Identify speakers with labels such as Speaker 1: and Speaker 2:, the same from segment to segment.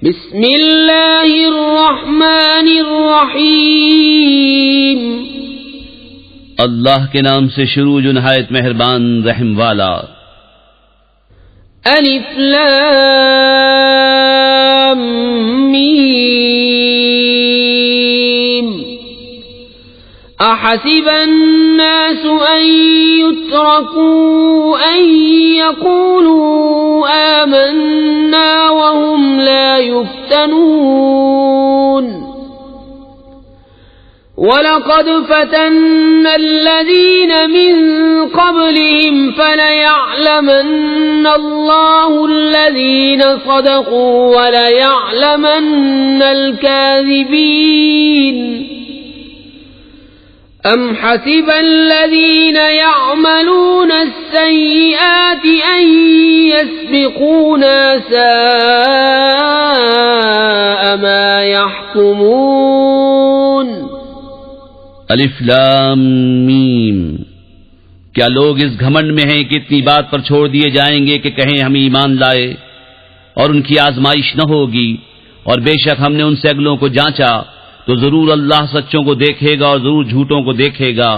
Speaker 1: بسم اللہ الرحمن الرحیم
Speaker 2: اللہ کے نام سے شروع جو نہایت مہربان رحم والا.
Speaker 1: الف لام میم احسب الناس ان يتركوا ان يقولوا آمنا وهم لا يفتنون وَلَقَدْ فَتَنَّا الَّذِينَ مِن قَبْلِهِمْ فَلَيَعْلَمَنَّ اللَّهُ الَّذِينَ صَدَقُوا وَلَيَعْلَمَنَّ الْكَاذِبِينَ أَمْ حَسِبَ الَّذِينَ يَعْمَلُونَ السَّيِّئَاتِ أَن يَسْبِقُونَا سَاءَ مَا يَحْكُمُونَ.
Speaker 2: الف لام میم. کیا لوگ اس گھمنڈ میں ہیں کہ اتنی بات پر چھوڑ دیے جائیں گے کہ کہیں ہم ایمان لائے اور ان کی آزمائش نہ ہوگی، اور بے شک ہم نے ان سے اگلوں کو جانچا تو ضرور اللہ سچوں کو دیکھے گا اور ضرور جھوٹوں کو دیکھے گا.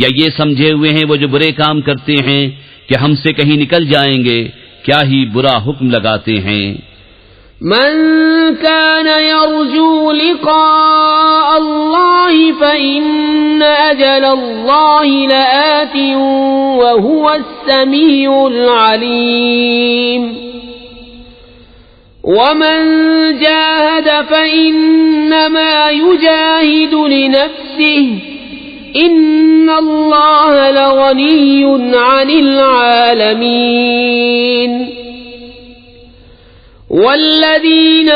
Speaker 2: یا یہ سمجھے ہوئے ہیں وہ جو برے کام کرتے ہیں کہ ہم سے کہیں نکل جائیں گے، کیا ہی برا حکم لگاتے ہیں.
Speaker 1: من كان يرجو لقاء الله فإن أجل الله لآت وهو السميع العليم. ومن جاهد فإنما يجاهد لنفسه إن الله لغني عن العالمين. والذين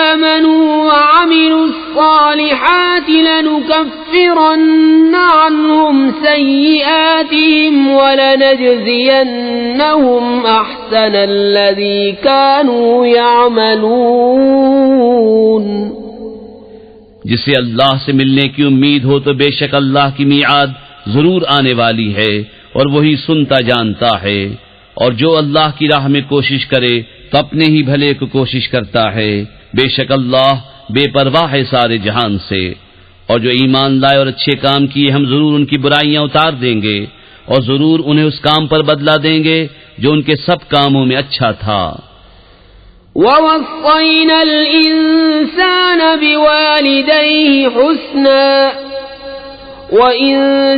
Speaker 1: آمنوا وعملوا الصالحات لنكفرن عنهم سيئاتهم ولنجزينهم أحسن الذي كانوا يعملون.
Speaker 2: جسے اللہ سے ملنے کی امید ہو تو بے شک اللہ کی میعاد ضرور آنے والی ہے اور وہی سنتا جانتا ہے. اور جو اللہ کی راہ میں کوشش کرے تو اپنے ہی بھلے کو کوشش کرتا ہے. بے شک اللہ بے پرواہ ہے سارے جہان سے. اور جو ایمان لائے اور اچھے کام کیے ہم ضرور ان کی برائیاں اتار دیں گے اور ضرور انہیں اس کام پر بدلہ دیں گے جو ان کے سب کاموں میں اچھا تھا.
Speaker 1: وَوَصَّيْنَا الْإِنسَانَ بِوَالِدَيْهِ حُسْنًا وَإِن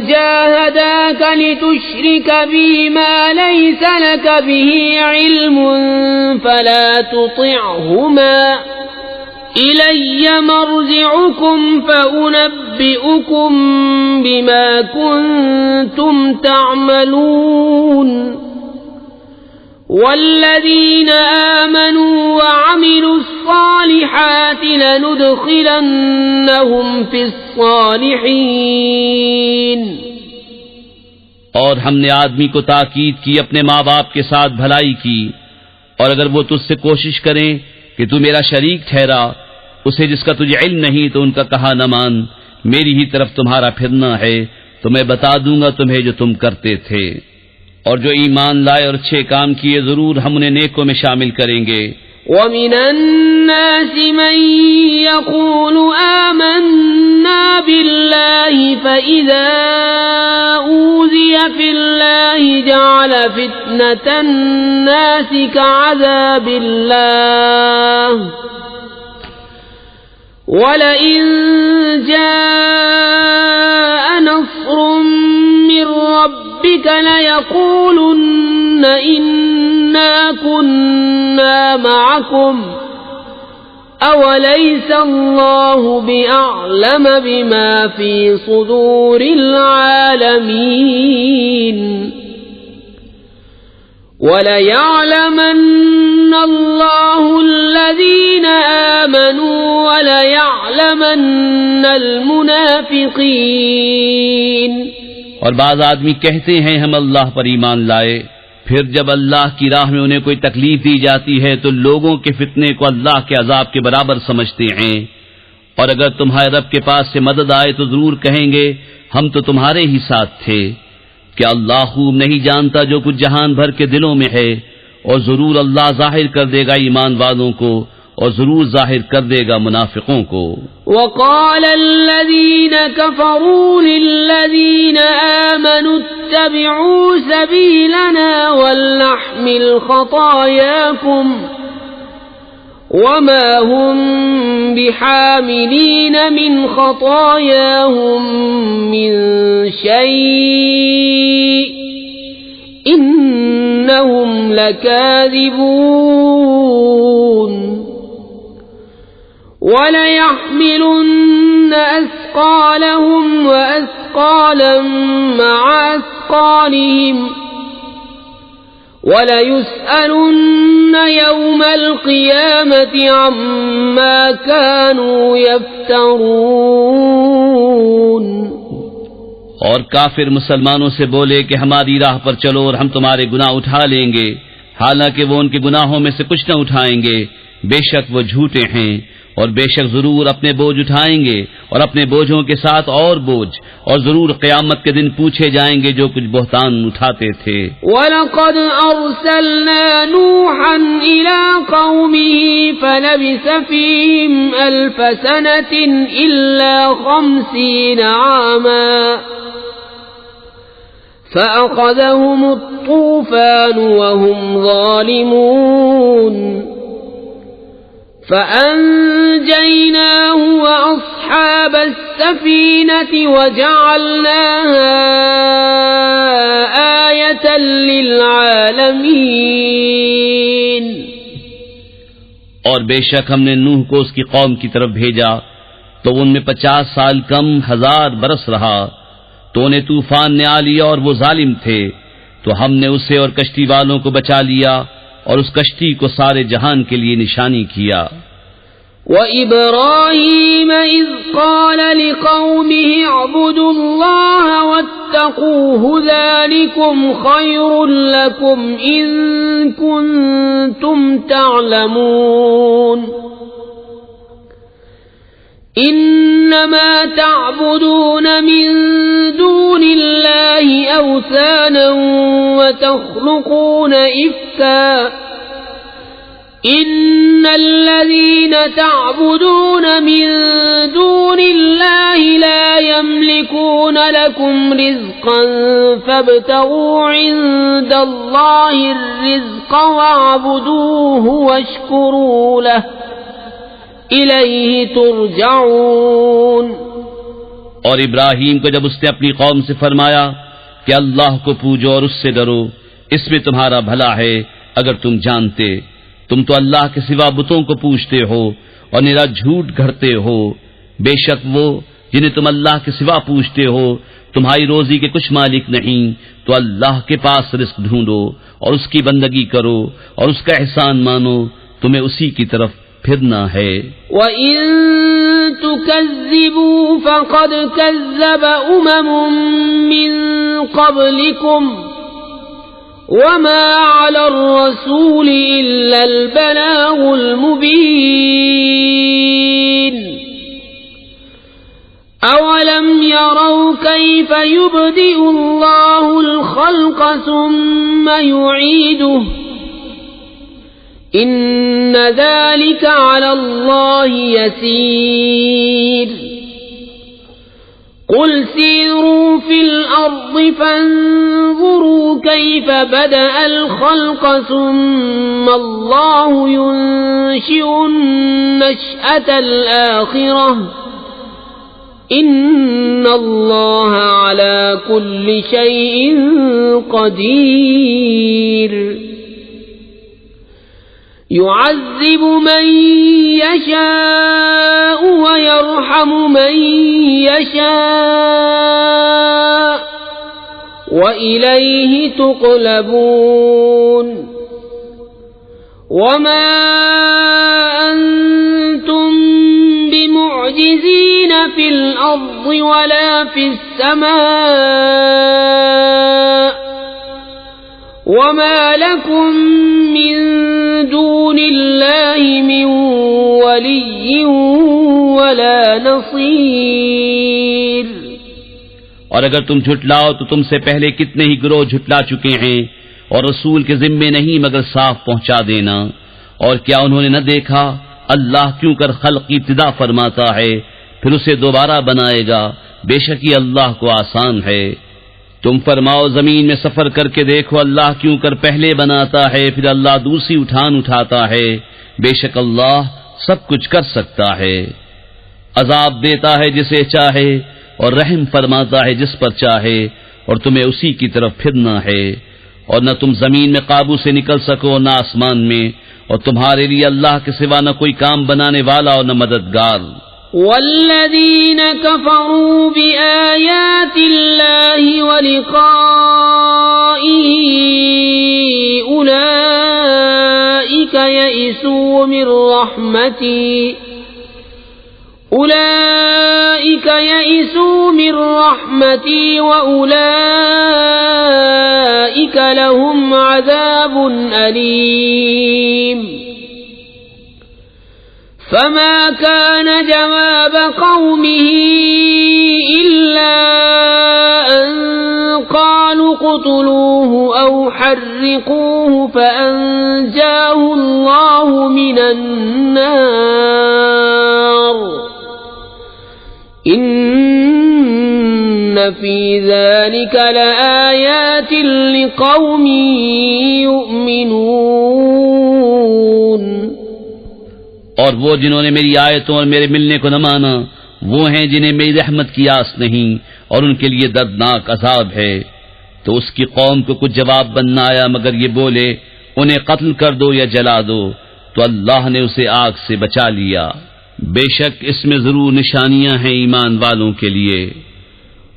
Speaker 1: جَاهَدَاكَ لِتُشْرِكَ بِي مَا لَيْسَ لَكَ بِهِ عِلْمٌ فَلَا تُطِعْهُمَا إِلَيَّ مَرْجِعُكُمْ فَأُنَبِّئُكُم بِمَا كُنتُمْ تَعْمَلُونَ. والذین آمنوا وعملوا الصالحات لندخلنهم فی الصالحین.
Speaker 2: اور ہم نے آدمی کو تاکید کی اپنے ماں باپ کے ساتھ بھلائی کی، اور اگر وہ تجھ سے کوشش کریں کہ تو میرا شریک ٹھہرا اسے جس کا تجھے علم نہیں تو ان کا کہا نہ مان، میری ہی طرف تمہارا پھرنا ہے تو میں بتا دوں گا تمہیں جو تم کرتے تھے. اور جو ایمان لائے اور اچھے کام کیے ضرور ہم انہیں نیکوں میں شامل کریں گے.
Speaker 1: وَمِنَ النَّاسِ مَن يَقُولُ آمَنَّا بِاللَّهِ فَإِذَا أُوذِيَ فِي اللَّهِ جَعَلَ فِتْنَةَ النَّاسِ كَعَذَابِ اللَّهِ وَلَئِن جَاءَ نَصْرٌ مِّن رَّبِّكَ لَيَقُولُنَّ إِنَّا كُنَّا مَعَكُمْ أَوَلَيْسَ اللَّهُ بِأَعْلَمَ بِمَا فِي صُدُورِ الْعَالَمِينَ. وَلَيَعْلَمَنَّ اللَّهُ الَّذِينَ آمَنُوا وَلَيَعْلَمَنَّ الْمُنَافِقِينَ.
Speaker 2: اور بعض آدمی کہتے ہیں ہم اللہ پر ایمان لائے، پھر جب اللہ کی راہ میں انہیں کوئی تکلیف دی جاتی ہے تو لوگوں کے فتنے کو اللہ کے عذاب کے برابر سمجھتے ہیں. اور اگر تمہارے رب کے پاس سے مدد آئے تو ضرور کہیں گے ہم تو تمہارے ہی ساتھ تھے. کیا اللہ خوب نہیں جانتا جو کچھ جہان بھر کے دلوں میں ہے؟ اور ضرور اللہ ظاہر کر دے گا ایمان والوں کو اور ضرور ظاہر کر دے گا منافقوں کو.
Speaker 1: وقال الذين كفروا للذين آمنوا اتبعوا سبيلنا ولنحمل خطاياكم وما هم بحاملين من خطاياهم من شيء إنهم لكاذبون وَلَيَحْمِلُنَّ أَثْقَالَهُمْ وَأَثْقَالًا مَعَ أَثْقَالِهِمْ وَلَيُسْأَلُنَّ يَوْمَ الْقِيَامَةِ عَمَّا كَانُوا يَفْتَرُونَ.
Speaker 2: اور کافر مسلمانوں سے بولے کہ ہماری راہ پر چلو اور ہم تمہارے گناہ اٹھا لیں گے، حالانکہ وہ ان کے گناہوں میں سے کچھ نہ اٹھائیں گے. بے شک وہ جھوٹے ہیں، اور بے شک ضرور اپنے بوجھ اٹھائیں گے اور اپنے بوجھوں کے ساتھ اور بوجھ، اور ضرور قیامت کے دن پوچھے جائیں گے جو کچھ بہتان اٹھاتے تھے.
Speaker 1: وَلَقَدْ أَرْسَلْنَا نُوحًا إِلَىٰ قَوْمِهِ فَلَبِثَ فِيهِمْ أَلْفَ سَنَةٍ إِلَّا 50 عَامًا فَأَخَذَهُمُ الطُّوفَانُ وَهُمْ ظَالِمُونَ فَأَنجَيْنَاهُ وَأَصْحَابَ السَّفِينَةِ وَجَعَلْنَاهَا آيَةً لِّلْعَالَمِينَ.
Speaker 2: اور بے شک ہم نے نوح کو اس کی قوم کی طرف بھیجا تو ان میں 50 سال کم 1000 برس رہا، تو انہیں طوفان نے آ لیا اور وہ ظالم تھے، تو ہم نے اسے اور کشتی والوں کو بچا لیا اور اس کشتی کو سارے جہان کے لیے نشانی کیا.
Speaker 1: وَإِبْرَاهِيمَ إِذْ قَالَ لِقَوْمِهِ اعْبُدُوا اللَّهَ وَاتَّقُوهُ ذَلِكُمْ خَيْرٌ لَكُمْ إِن كُنتُمْ تَعْلَمُونَ. إِنَّمَا تَعْبُدُونَ مِن دُونِ اللَّهِ أَوْثَانًا وَتَخْلُقُونَ إِفْكًا إِنَّ الَّذِينَ تَعْبُدُونَ مِن دُونِ اللَّهِ لَا يَمْلِكُونَ لَكُمْ رِزْقًا فَابْتَغُوا عِندَ اللَّهِ الرِّزْقَ وَاعْبُدُوهُ وَاشْكُرُوا لَهُ إِلَيْهِ تُرْجَعُونَ.
Speaker 2: اور ابراہیم کو جب اس نے اپنی قوم سے فرمایا کہ اللہ کو پوجو اور اس سے ڈرو، اس میں تمہارا بھلا ہے اگر تم جانتے. تم تو اللہ کے سوا بتوں کو پوجتے ہو اور نرا جھوٹ گھڑتے ہو. بے شک وہ جنہیں تم اللہ کے سوا پوجتے ہو تمہاری روزی کے کچھ مالک نہیں، تو اللہ کے پاس رزق ڈھونڈو اور اس کی بندگی کرو اور اس کا احسان مانو، تمہیں اسی کی طرف پھرنا ہے.
Speaker 1: وَإِن تُكَذِّبُوا فَقَدْ كَذَّبَ أُمَمٌ مِّن قَبْلِكُمْ وَمَا عَلَى الرَّسُولِ إِلَّا الْبَلَاغُ الْمُبِينُ. أَوَلَمْ يَرَوْا كَيْفَ يُبْدِئُ اللَّهُ الْخَلْقَ ثُمَّ يُعِيدُهُ إِنَّ ذَلِكَ عَلَى اللَّهِ يَسِيرٌ. قُلْ سِيرُوا فِي الْأَرْضِ فَانظُرُوا كَيْفَ بَدَأَ الْخَلْقَ ثُمَّ اللَّهُ يُنشِئُ النَّشْأَةَ الْآخِرَةَ إِنَّ اللَّهَ عَلَى كُلِّ شَيْءٍ قَدِيرٌ. يُعَذِّبُ مَن يَشَاءُ وَيَرْحَمُ مَن يَشَاءُ وَإِلَيْهِ تُقْلَبُونَ. وَمَا أَنتُم بِمُعْجِزِينَ فِي الْأَرْضِ وَلَا فِي السَّمَاءِ وَمَا لَكُم مِّن دُونِ اللَّهِ مِن وَلِيٍّ وَلَا نَصِيرٍ.
Speaker 2: اور اگر تم جھٹلاؤ تو تم سے پہلے کتنے ہی گروہ جھٹلا چکے ہیں، اور رسول کے ذمے نہیں مگر صاف پہنچا دینا. اور کیا انہوں نے نہ دیکھا اللہ کیوں کر خلق کی ابتدا فرماتا ہے پھر اسے دوبارہ بنائے گا، بے شک یہ اللہ کو آسان ہے۔ تم فرماؤ زمین میں سفر کر کے دیکھو اللہ کیوں کر پہلے بناتا ہے پھر اللہ دوسری اٹھاتا ہے، بے شک اللہ سب کچھ کر سکتا ہے۔ عذاب دیتا ہے جسے چاہے اور رحم فرماتا ہے جس پر چاہے، اور تمہیں اسی کی طرف پھرنا ہے، اور نہ تم زمین میں قابو سے نکل سکو نہ آسمان میں، اور تمہارے لیے اللہ کے سوا نہ کوئی کام بنانے والا اور نہ مددگار۔
Speaker 1: والذین کفروا بآیات اللہ ولقائہ اولئک یئسوا من رحمتی وأولئک لهم عذاب علیم۔ فما كان جواب قومه إلا أن قالوا اقتلوه أو حرقوه فأنجاه الله من النار إن في ذلك لآيات لقوم يؤمنون۔
Speaker 2: اور وہ جنہوں نے میری آیتوں اور میرے ملنے کو نہ مانا وہ ہیں جنہیں میری رحمت کی آس نہیں، اور ان کے لیے دردناک عذاب ہے۔ تو اس کی قوم کو کچھ جواب بننا آیا مگر یہ بولے انہیں قتل کر دو یا جلا دو، تو اللہ نے اسے آگ سے بچا لیا۔ بے شک اس میں ضرور نشانیاں ہیں ایمان والوں کے لیے۔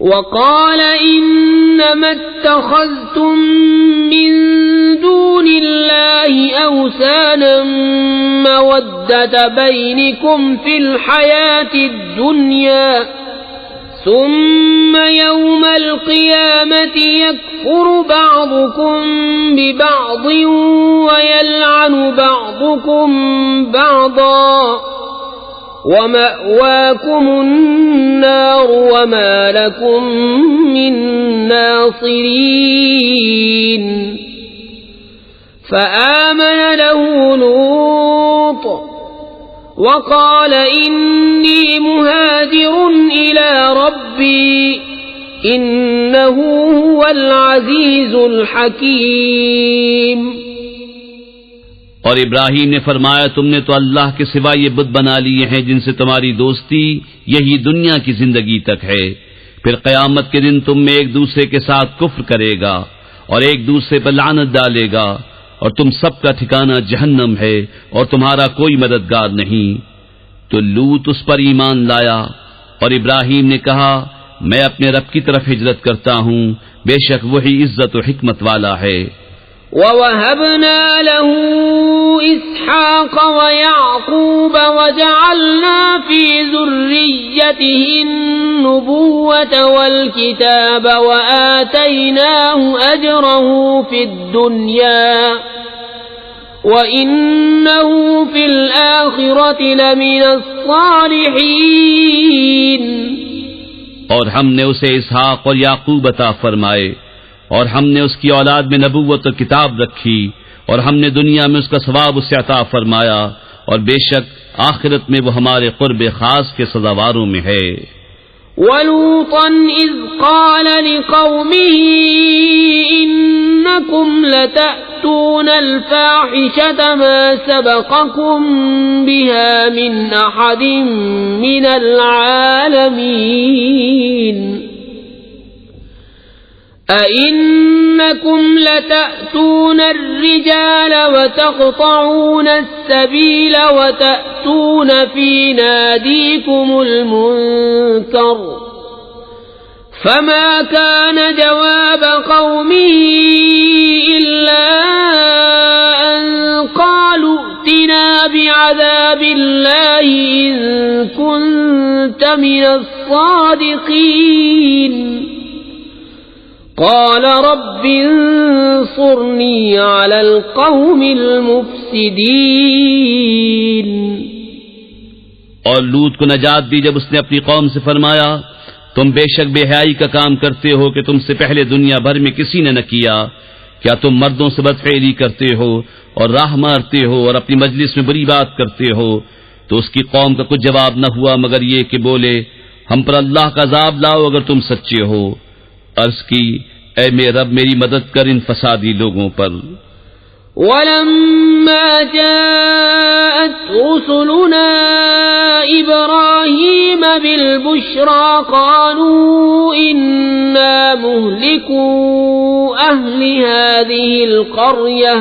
Speaker 1: وقال انما اتخذتم من دون الله اوثانا مودة بينكم في الحياة الدنيا ثم يوم القيامة يكفر بعضكم ببعض ويلعن بعضكم بعضا ومأواكم النار وما لكم من ناصرين فآمن له لوط وقال إني مهاجر إلى ربي إنه هو العزيز الحكيم۔
Speaker 2: اور ابراہیم نے فرمایا تم نے تو اللہ کے سوا یہ بت بنا لیے ہیں جن سے تمہاری دوستی یہی دنیا کی زندگی تک ہے، پھر قیامت کے دن تم میں ایک دوسرے کے ساتھ کفر کرے گا اور ایک دوسرے پر لعنت ڈالے گا، اور تم سب کا ٹھکانہ جہنم ہے اور تمہارا کوئی مددگار نہیں۔ تو لوط اس پر ایمان لایا، اور ابراہیم نے کہا میں اپنے رب کی طرف ہجرت کرتا ہوں، بے شک وہی عزت و حکمت والا ہے۔
Speaker 1: وَوَهَبْنَا لَهُ إِسْحَاقَ وَيَعْقُوبَ وَجَعَلْنَا فِي ذُرِّيَّتِهِ النُّبُوَّةَ وَالْكِتَابَ وَآتَيْنَاهُ أَجْرَهُ فِي الدُّنْيَا وَإِنَّهُ فِي الْآخِرَةِ لَمِنَ الصَّالِحِينَ۔
Speaker 2: اور ہم نے اسے اسحاق اور یعقوب عطا فرمائے، اور ہم نے اس کی اولاد میں نبوت اور کتاب رکھی، اور ہم نے دنیا میں اس کا ثواب اسے عطا فرمایا، اور بے شک آخرت میں وہ ہمارے قرب خاص کے سزاواروں میں ہے۔
Speaker 1: وَلُوطًا إِذْ قَالَ لِقَوْمِهِ إِنَّكُمْ لَتَأْتُونَ الْفَاحِشَةَ مَا سَبَقَكُمْ بِهَا مِنْ أَحَدٍ مِنَ الْعَالَمِينَ أَإِنَّكُمْ لَتَأْتُونَ الرِّجَالَ وَتَقْطَعُونَ السَّبِيلَ وَتَأْتُونَ فِي نَادِيكُمُ الْمُنكَرَ فَمَا كَانَ جَوَابَ قَوْمِهِ إِلَّا أَن قَالُوا ائْتِنَا بِعَذَابِ اللَّهِ إِن كُنتَ مِنَ الصَّادِقِينَ قال رب انصرني على القوم المفسدين۔
Speaker 2: اور لوط کو نجات دی جب اس نے اپنی قوم سے فرمایا تم بے شک بے حیائی کا کام کرتے ہو کہ تم سے پہلے دنیا بھر میں کسی نے نہ کیا، کیا تم مردوں سے بدفعلی کرتے ہو اور راہ مارتے ہو اور اپنی مجلس میں بری بات کرتے ہو، تو اس کی قوم کا کچھ جواب نہ ہوا مگر یہ کہ بولے ہم پر اللہ کا عذاب لاؤ اگر تم سچے ہو۔ عرض کی اے میرے رب میری مدد کر ان فسادی لوگوں پر۔
Speaker 1: وَلَمَّا جَاءَتْ رُسُلُنَا إِبْرَاهِيمَ بِالْبُشْرَى قَالُوا إِنَّا مُهْلِكُو أَهْلِ هَذِهِ الْقَرْيَةِ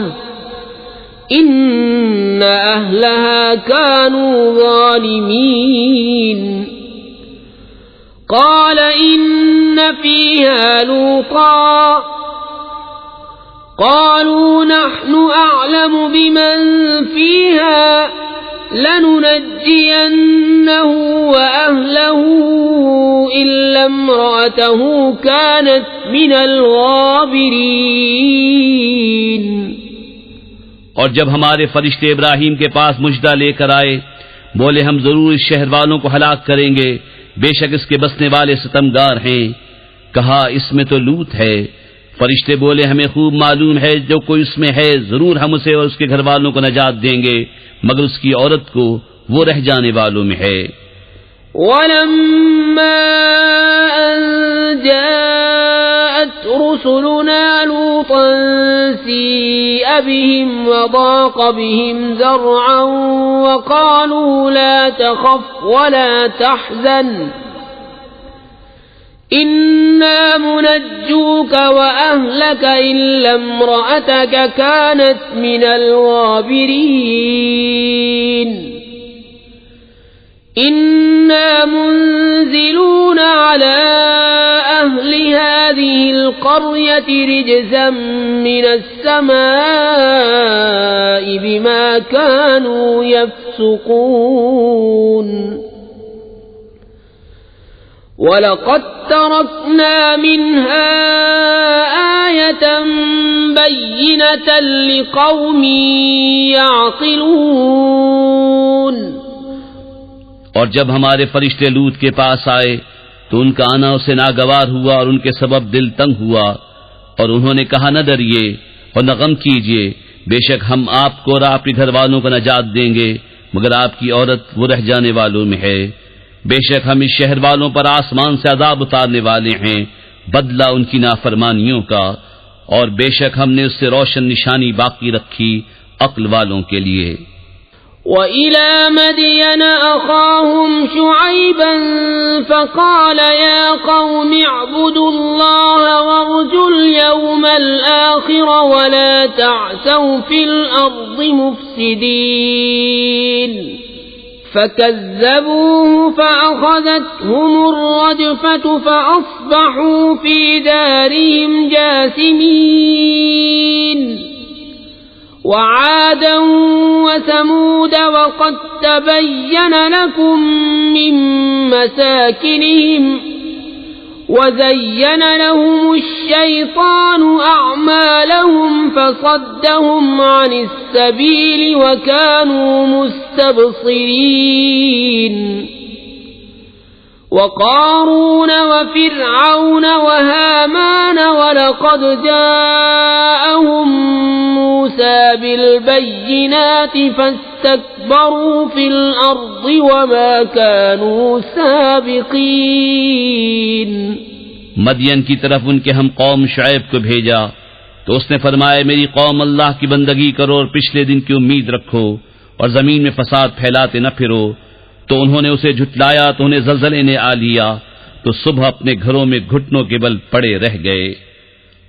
Speaker 1: إِنَّ أَهْلَهَا كَانُوا ظَالِمِينَ قَالَ إِنَّ فِيهَا لُوطًا قالوا نحن أعلم بمن فيها لننجينه وأهله إلا امرأته كانت من الغابرين۔
Speaker 2: اور جب ہمارے فرشتے ابراہیم کے پاس مژدہ لے کر آئے بولے ہم ضرور اس شہر والوں کو ہلاک کریں گے، بے شک اس کے بسنے والے ستمگار ہیں۔ کہا اس میں تو لوط ہے۔ فرشتے بولے ہمیں خوب معلوم ہے جو کوئی اس میں ہے ضرور ہم اسے اور اس کے گھر والوں کو نجات دیں گے مگر اس کی عورت کو وہ رہ جانے والوں میں ہے۔
Speaker 1: وَلَمَّا أَن جَاءَتْ رُسُلُنَا لُوطًا سِيءَ بِهِمْ وَضَاقَ بِهِمْ ذَرْعًا وَقَالُوا لَا تَخَفْ وَلَا تَحْزَنْ إِنَّا مُنَجُّوكَ وَأَهْلَكَ إِلَّا امْرَأَتَكَ كَانَتْ مِنَ الْغَابِرِينَ إِنَّا مُنزِلُونَ عَلَى أَهْلِ هَذِهِ الْقَرْيَةِ رِجْزًا مِنَ السَّمَاءِ بِمَا كَانُوا يَفْسُقُونَ وَلَقَدْ تَرَكْنَا مِنْهَا آيَةً بَيِّنَةً لِقَوْمٍ يَعْقِلُونَ۔
Speaker 2: اور جب ہمارے فرشتے لوط کے پاس آئے تو ان کا آنا اسے ناگوار ہوا اور ان کے سبب دل تنگ ہوا، اور انہوں نے کہا نہ ڈریے اور نہ غم کیجیے، بے شک ہم آپ کو اور آپ کے گھر والوں کو نجات دیں گے مگر آپ کی عورت وہ رہ جانے والوں میں ہے۔ بے شک ہم اس شہر والوں پر آسمان سے عذاب اتارنے والے ہیں بدلہ ان کی نافرمانیوں کا، اور بے شک ہم نے اس سے روشن نشانی باقی رکھی عقل والوں کے لیے۔
Speaker 1: وَإِلَى مَدْيَنَ أَخَاهُمْ شُعَيْبًا فَقَالَ يَا قَوْمِ اعْبُدُوا اللَّهَ وَارْجُوا الْيَوْمَ الْآخِرَ وَلَا تَعْثَوْا فِي الْأَرْضِ مُفْسِدِينَ فَكَذَّبُوهُ فَأَخَذَتْهُمُ الرَّجْفَةُ فَأَصْبَحُوا فِي دَارِهِمْ جَاثِمِينَ وَعَادًا وَثَمُودَ وَقَدْ تَبَيَّنَ لَكُم مِّن مَّسَاكِنِهِمْ وَزَيَّنَ لَهُمُ الشَّيْطَانُ أَعْمَالَهُمْ فَصَدَّهُمْ عَنِ السَّبِيلِ وَكَانُوا مُسْتَبْصِرِينَ وَقَارُونَ وَفِرْعَوْنَ وَهَامَانَ وَلَقَدْ جَاءَهُم مُوسَى بِالْبَيِّنَاتِ فَاسْتَكْبَرُوا فِي الْأَرْضِ وَمَا كَانُوا سَابِقِينَ۔
Speaker 2: مدین کی طرف ان کے ہم قوم شعیب کو بھیجا تو اس نے فرمایا میری قوم اللہ کی بندگی کرو اور پچھلے دن کی امید رکھو اور زمین میں فساد پھیلاتے نہ پھرو، تو انہوں نے اسے جھٹلایا تو انہیں زلزلے نے آ لیا تو صبح اپنے گھروں میں گھٹنوں کے بل پڑے رہ گئے۔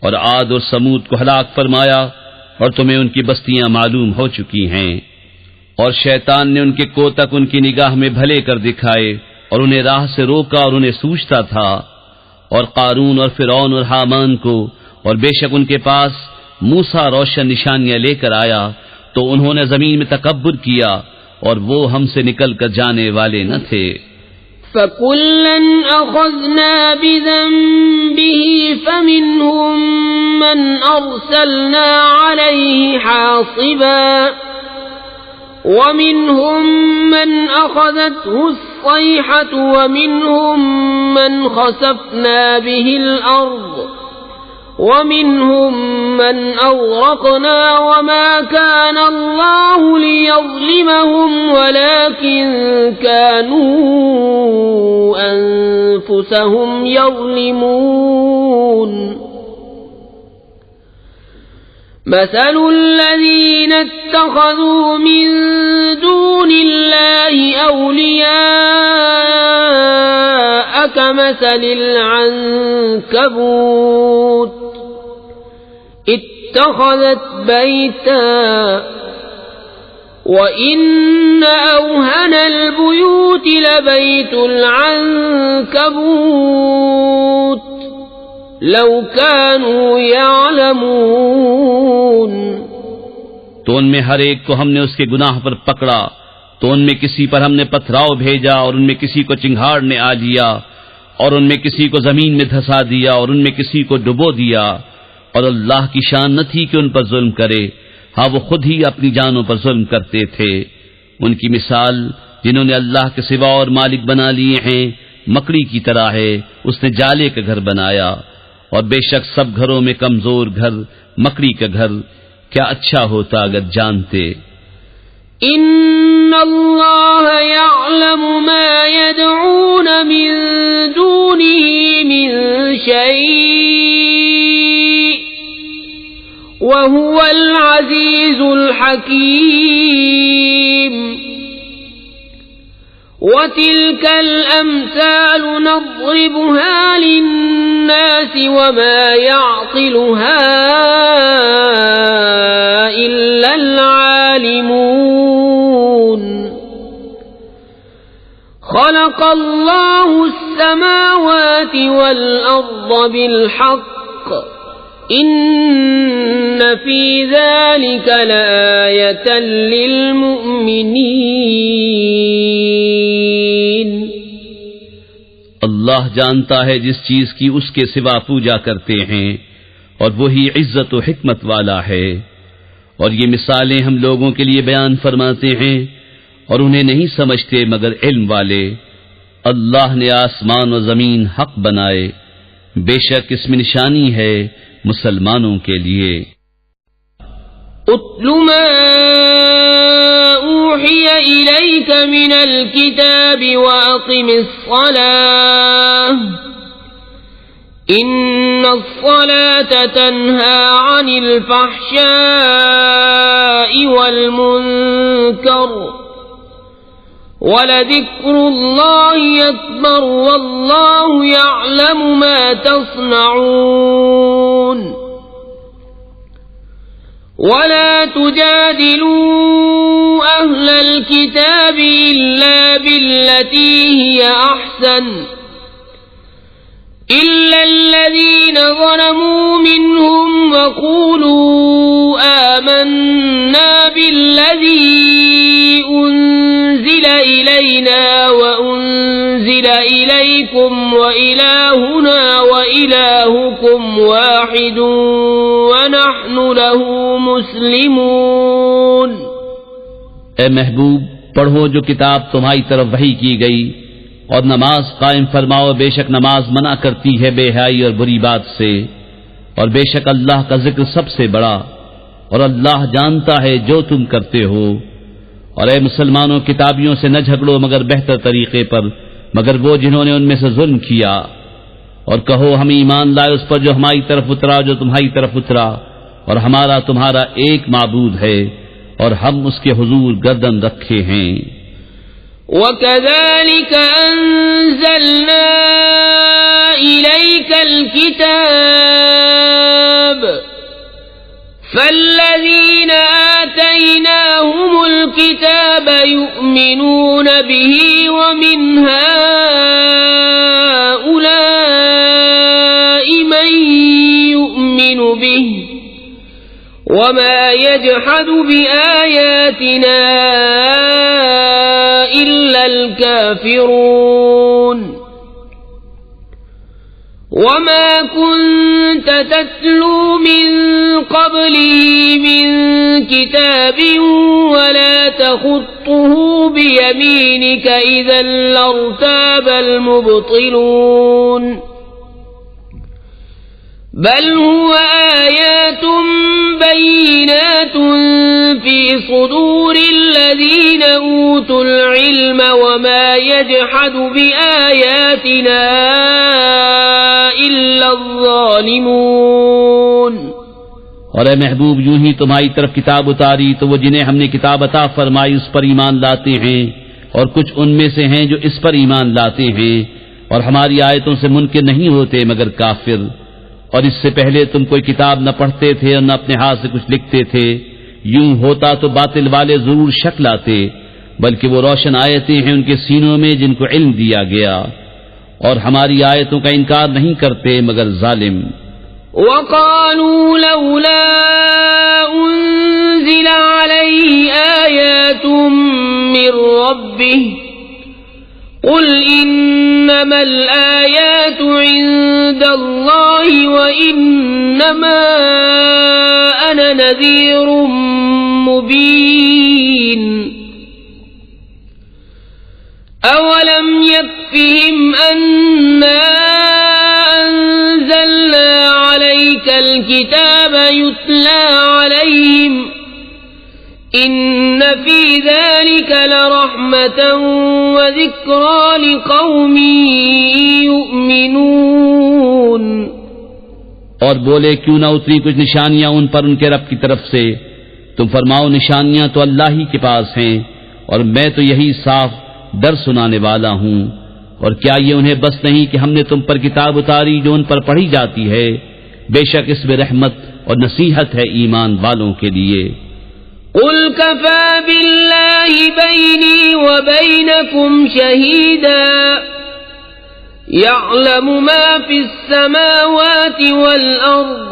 Speaker 2: اور عاد اور سمود کو ہلاک فرمایا اور تمہیں ان کی بستیاں معلوم ہو چکی ہیں، اور شیطان نے ان کے کوتک ان کی نگاہ میں بھلے کر دکھائے اور انہیں راہ سے روکا اور انہیں سوچتا تھا، اور قارون اور فرعون اور حامان کو، اور بے شک ان کے پاس موسیٰ روشن نشانیاں لے کر آیا تو انہوں نے زمین میں تکبر کیا اور وہ ہم سے نکل کر جانے والے نہ تھے۔
Speaker 1: فَكُلًّا أَخَذْنَا بِذَنبِهِ فَمِنْهُمْ مَنْ أَرْسَلْنَا عَلَيْهِ حَاصِبًا وَمِنْهُمْ مَنْ أَخَذَتْهُ الصَّيْحَةُ وَمِنْهُمْ مَنْ خَسَفْنَا بِهِ الْأَرْضَ ومنهم من أغرقنا وما كان الله ليظلمهم ولكن كانوا أنفسهم يظلمون مثل الذين اتخذوا من دون الله أولياء كمثل العنكبوت اتخذت بيتا وإن أوهن البيوت لبيت العنكبوت لو كانوا يعلمون
Speaker 2: تو ان میں ہر ایک کو ہم نے اس کے گناہ پر پکڑا، تو ان میں کسی پر ہم نے پتھراؤ بھیجا اور ان میں کسی کو چنگھاڑ نے آ لیا اور ان میں کسی کو زمین میں دھسا دیا اور ان میں کسی کو ڈبو دیا، اور اللہ کی شان نہ تھی کہ ان پر ظلم کرے، ہاں وہ خود ہی اپنی جانوں پر ظلم کرتے تھے۔ ان کی مثال جنہوں نے اللہ کے سوا اور مالک بنا لیے ہیں مکڑی کی طرح ہے، اس نے جالے کا گھر بنایا، اور بے شک سب گھروں میں کمزور گھر مکڑی کا گھر، کیا اچھا ہوتا اگر جانتے۔
Speaker 1: ان اللہ یعلم ما یدعون من دونه من شیء وهو العزیز الحکیم وَتِلْكَ الْأَمْثَالُ نَضْرِبُهَا لِلنَّاسِ وَمَا يَعْقِلُهَا إِلَّا الْعَالِمُونَ خَلَقَ اللَّهُ السَّمَاوَاتِ وَالْأَرْضَ بِالْحَقِّ إِنَّ فِي ذَلِكَ لَآيَةً لِلْمُؤْمِنِينَ
Speaker 2: اللہ جانتا ہے جس چیز کی اس کے سوا پوجا کرتے ہیں، اور وہی عزت و حکمت والا ہے۔ اور یہ مثالیں ہم لوگوں کے لیے بیان فرماتے ہیں اور انہیں نہیں سمجھتے مگر علم والے۔ اللہ نے آسمان و زمین حق بنائے، بے شک اس میں نشانی ہے مسلمانوں کے لیے۔
Speaker 1: اتل ما اوحی الیک من الکتاب واقم الصلاة ان الصلاة تنہى عن الفحشاء والمنکر وَلَذِكْرُ اللَّهِ أَكْبَرُ وَاللَّهُ يَعْلَمُ مَا تَصْنَعُونَ وَلَا تُجَادِلُوا أَهْلَ الْكِتَابِ إِلَّا بِالَّتِي هِيَ أَحْسَنُ إِلَّا الَّذِينَ ظَلَمُوا مِنْهُمْ وَقُولُوا آمَنَّا بِالَّذِي أُنزِلَ إِلَيْنَا وَأُنزِلَ إِلَيْكُمْ وَإِلَٰهُنَا وَإِلَٰهُكُمْ وَاحِدٌ وَنَحْنُ لَهُ مُسْلِمُونَ۔
Speaker 2: اے محبوب، پڑھو جو کتاب تمہاری طرف وحی کی گئی، اور نماز قائم فرماؤ، بے شک نماز منع کرتی ہے بے حیائی اور بری بات سے، اور بے شک اللہ کا ذکر سب سے بڑا، اور اللہ جانتا ہے جو تم کرتے ہو۔ اور اے مسلمانوں، کتابیوں سے نہ جھگڑو مگر بہتر طریقے پر، مگر وہ جنہوں نے ان میں سے ظلم کیا، اور کہو ہم ایمان لائے اس پر جو ہماری طرف اترا جو تمہاری طرف اترا، اور ہمارا تمہارا ایک معبود ہے، اور ہم اس کے حضور گردن رکھے ہیں۔
Speaker 1: وَكَذَلِكَ أَنزَلْنَا إِلَيْكَ الْكِتَابَ فَالَّذِينَ آتَيْنَاهُمُ الْكِتَابَ يُؤْمِنُونَ بِهِ وَمِنْ هَؤُلَاءِ مَن يُؤْمِنُ بِهِ وَمَا يَجْحَدُ بِآيَاتِنَا إِلَّا الْكَافِرُونَ وَمَا كُنْتَ تَتْلُو مِنْ قَبْلِهِ مِنْ كِتَابٍ وَلَا تَخُطُّهُ بِيَمِينِكَ إِذًا لَارْتَابَ الْمُبْطِلُونَ بل هو آيات بينات في صدور الذين أوتوا العلم وما يجحد بآياتنا إلا الظالمون.
Speaker 2: اور اے محبوب یوں ہی تمہاری طرف کتاب اتاری تو وہ جنہیں ہم نے کتاب عطا فرمائی اس پر ایمان لاتے ہیں، اور کچھ ان میں سے ہیں جو اس پر ایمان لاتے ہیں اور ہماری آیتوں سے منکر نہیں ہوتے مگر کافر. اور اس سے پہلے تم کوئی کتاب نہ پڑھتے تھے اور نہ اپنے ہاتھ سے کچھ لکھتے تھے. یوں ہوتا تو باطل والے ضرور شک لاتے، بلکہ وہ روشن آیتیں ہیں ان کے سینوں میں جن کو علم دیا گیا، اور ہماری آیتوں کا انکار نہیں کرتے مگر ظالم.
Speaker 1: وقالوا لولا أنزل عليه آيات من ربه قل إنما الآيات عند الله وإنما أنا نذير مبين. أولم يكفهم أنا أنزلنا عليك الكتاب يتلى عليهم إن في ذلك لرحمة وذكرى لقوم يؤمنون.
Speaker 2: اور بولے کیوں نہ اتری کچھ نشانیاں ان پر ان کے رب کی طرف سے؟ تم فرماؤ نشانیاں تو اللہ ہی کے پاس ہیں، اور میں تو یہی صاف ڈر سنانے والا ہوں. اور کیا یہ انہیں بس نہیں کہ ہم نے تم پر کتاب اتاری جو ان پر پڑھی جاتی ہے؟ بے شک اس میں رحمت اور نصیحت ہے ایمان والوں کے لیے.
Speaker 1: قل كفى بالله بيني وبينكم شهيدا يعلم ما في السماوات والأرض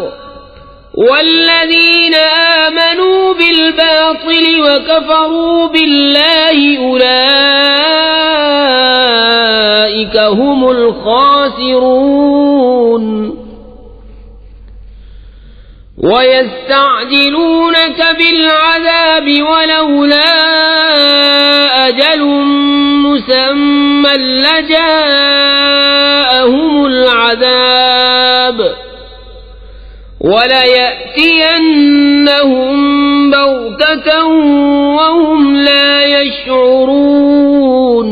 Speaker 1: والذين آمنوا بالباطل وكفروا بالله أولئك هم الخاسرون. ويستعجلونك بالعذاب ولولا أجل مسمى لجاءهم العذاب وليأتينهم بغتة وهم لا يشعرون.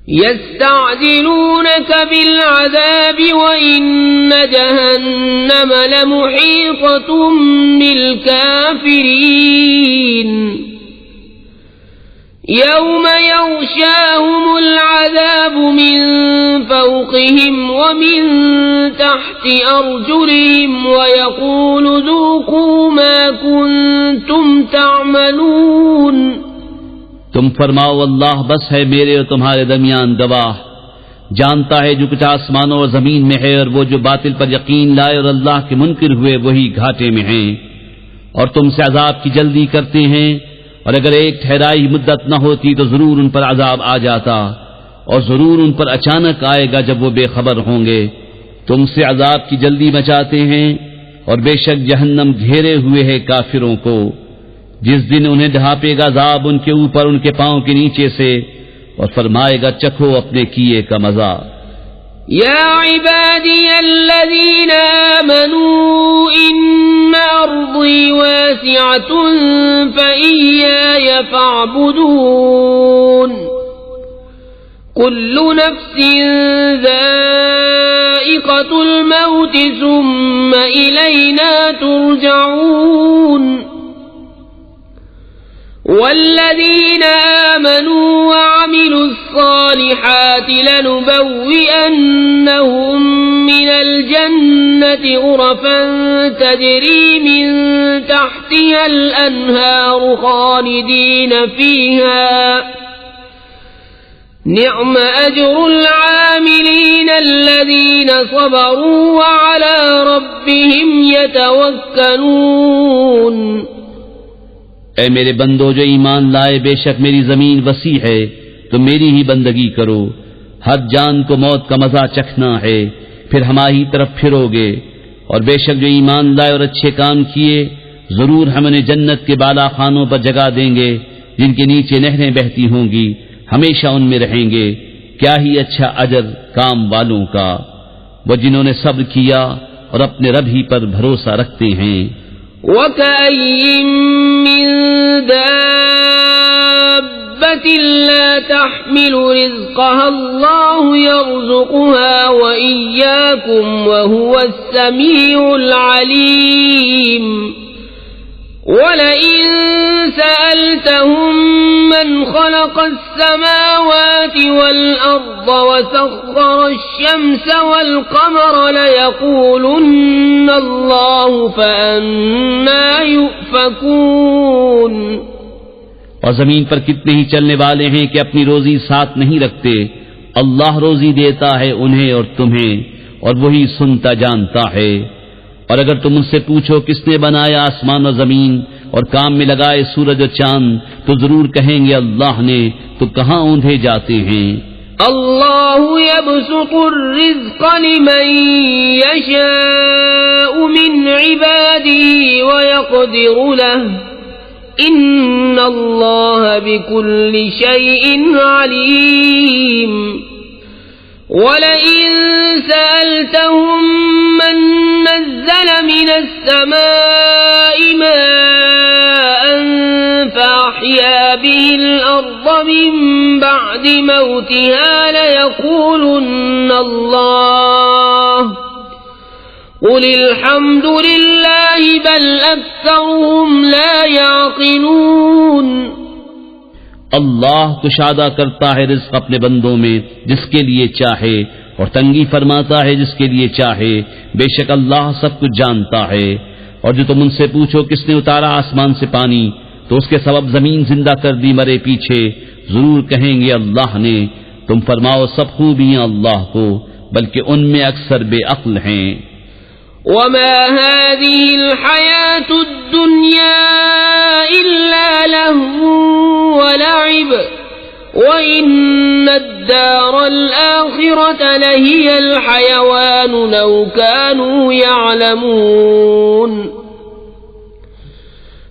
Speaker 1: يستعجلونك بالعذاب وإن جهنم لمحيطة بالكافرين. يوم يغشاهم العذاب من فوقهم ومن تحت أرجلهم ويقول ذوقوا ما كنتم تعملون.
Speaker 2: تم فرماؤ اللہ بس ہے میرے اور تمہارے درمیان گواہ، جانتا ہے جو کچھ آسمانوں اور زمین میں ہے، اور وہ جو باطل پر یقین لائے اور اللہ کے منکر ہوئے وہی گھاٹے میں ہیں. اور تم سے عذاب کی جلدی کرتے ہیں، اور اگر ایک ٹھہرائی مدت نہ ہوتی تو ضرور ان پر عذاب آ جاتا، اور ضرور ان پر اچانک آئے گا جب وہ بے خبر ہوں گے. تم سے عذاب کی جلدی مچاتے ہیں، اور بے شک جہنم گھیرے ہوئے ہے کافروں کو. جس دن انہیں ڈھانپے گا عذاب ان کے اوپر ان کے پاؤں کے نیچے سے، اور فرمائے گا چکھو اپنے کیے کا مزہ.
Speaker 1: یا عبادی الذین آمنوا ان ارضی واسعة فإیای فاعبدون. كل نفس ذائقة الموت ثم إلينا ترجعون. والذين آمنوا وعملوا الصالحات لنبوئنهم من الجنة غرفا تجري من تحتها الأنهار خالدين فيها نعم أجر العاملين الذين صبروا وعلى ربهم يتوكلون.
Speaker 2: اے میرے بندو جو ایمان لائے، بے شک میری زمین وسیع ہے، تو میری ہی بندگی کرو. ہر جان کو موت کا مزہ چکھنا ہے، پھر ہماری طرف پھرو گے. اور بے شک جو ایمان لائے اور اچھے کام کیے، ضرور ہم انہیں جنت کے بالا خانوں پر جگہ دیں گے جن کے نیچے نہریں بہتی ہوں گی، ہمیشہ ان میں رہیں گے. کیا ہی اچھا اجر کام والوں کا. وہ جنہوں نے صبر کیا اور اپنے رب ہی پر بھروسہ رکھتے ہیں۔
Speaker 1: وَكَأَيٍّ مِّن دَابَّةٍ لَّا تَحْمِلُ رِزْقَهَا اللَّهُ يَرْزُقُهَا وَإِيَّاكُمْ وَهُوَ السَّمِيعُ الْعَلِيمُ وَلَئِن سَأَلْتَهُم مَّنْ خَلَقَ السَّمَاوَاتِ وَالْأَرْضَ وَسَخَّرَ الشَّمْسَ وَالْقَمَرَ لَيَقُولُنَّ اللَّهُ فَأَنَّىٰ يُؤْفَكُونَ۔
Speaker 2: اور زمین پر کتنے ہی چلنے والے ہیں کہ اپنی روزی ساتھ نہیں رکھتے، اللہ روزی دیتا ہے انہیں اور تمہیں، اور وہی سنتا جانتا ہے۔ اور اگر تم ان سے پوچھو کس نے بنایا آسمان و زمین اور کام میں لگائے سورج و چاند، تو ضرور کہیں گے اللہ نے، تو کہاں اوندھے جاتے ہیں۔
Speaker 1: اللہ یبسط الرزق لمن یشاء من عباده ویقدر له ان اللہ بكل شیء علیم۔ وَلَئِن سَأَلْتَهُم مَّن نَّزَّلَ مِنَ السَّمَاءِ مَاءً فَأَحْيَا بِهِ الْأَرْضَ مِن بَعْدِ مَوْتِهَا لَيَقُولُنَّ اللَّهُ قُلِ الْحَمْدُ لِلَّهِ بَلْ أَكْثَرُهُمْ لَا يَعْقِلُونَ۔
Speaker 2: اللہ کشادہ کرتا ہے رزق اپنے بندوں میں جس کے لیے چاہے، اور تنگی فرماتا ہے جس کے لیے چاہے، بے شک اللہ سب کچھ جانتا ہے۔ اور جو تم ان سے پوچھو کس نے اتارا آسمان سے پانی، تو اس کے سبب زمین زندہ کر دی مرے پیچھے، ضرور کہیں گے اللہ نے۔ تم فرماؤ سب خوبیاں اللہ کو، بلکہ ان میں اکثر بے عقل ہیں۔
Speaker 1: وما هذه الحياة الدنيا إلا لهو ولعب وإن الدار الآخرة لهي الحيوان لو كانوا يعلمون۔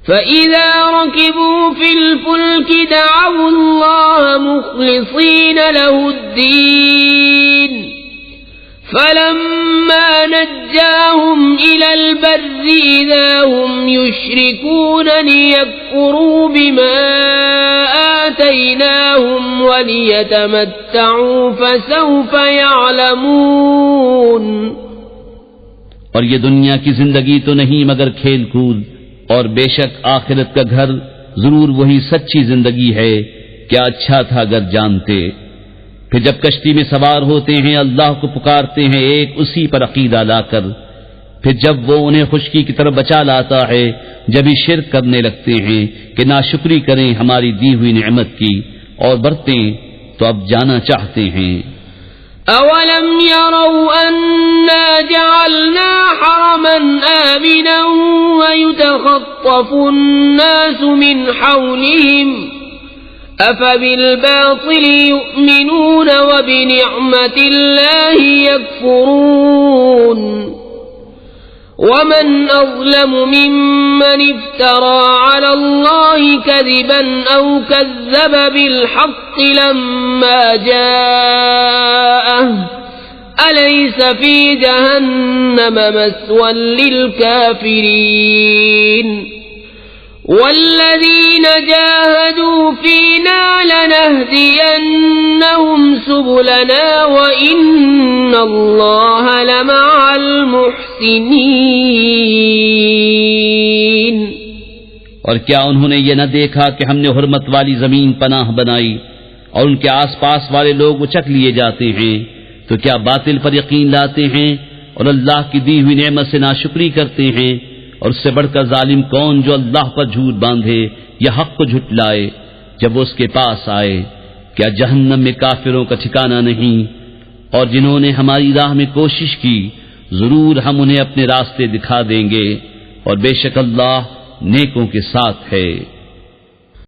Speaker 1: فإذا ركبوا في الفلك دعوا الله مخلصين له الدين فلما نجاهم إلى البر إذا هم يشركون ليكفروا بما آتيناهم وليتمتعوا فسوف يعلمون۔
Speaker 2: اور یہ دنیا کی زندگی تو نہیں مگر کھیل کود، اور بے شک آخرت کا گھر ضرور وہی سچی زندگی ہے، کیا اچھا تھا اگر جانتے۔ پھر جب کشتی میں سوار ہوتے ہیں اللہ کو پکارتے ہیں ایک اسی پر عقیدہ لا کر، پھر جب وہ انہیں خشکی کی طرف بچا لاتا ہے جب ہی شرک کرنے لگتے ہیں کہ ناشکری کریں ہماری دی ہوئی نعمت کی اور برتیں تو اب جانا چاہتے ہیں۔
Speaker 1: اولم يروا انا جعلنا حرما آمنا ويتخطف الناس من حولهم أفبالباطل يؤمنون وبنعمة الله يكفرون۔ ومن أظلم ممن افترى على الله كذبا أو كذب بالحق لما جاءه أليس في جهنم مثوى للكافرين۔ والذين جاهدوا فينا لنهدينهم سبلنا وإن الله لمع المحسنين۔
Speaker 2: اور کیا انہوں نے یہ نہ دیکھا کہ ہم نے حرمت والی زمین پناہ بنائی اور ان کے آس پاس والے لوگ اچک لیے جاتے ہیں، تو کیا باطل پر یقین لاتے ہیں اور اللہ کی دی ہوئی نعمت سے ناشکری کرتے ہیں؟ اور اس سے بڑھ کر ظالم کون جو اللہ پر جھوٹ باندھے یا حق کو جھٹلائے جب وہ اس کے پاس آئے۔ کیا جہنم میں کافروں کا ٹھکانہ نہیں؟ اور جنہوں نے ہماری راہ میں کوشش کی ضرور ہم انہیں اپنے راستے دکھا دیں گے، اور بے شک اللہ نیکوں کے ساتھ ہے۔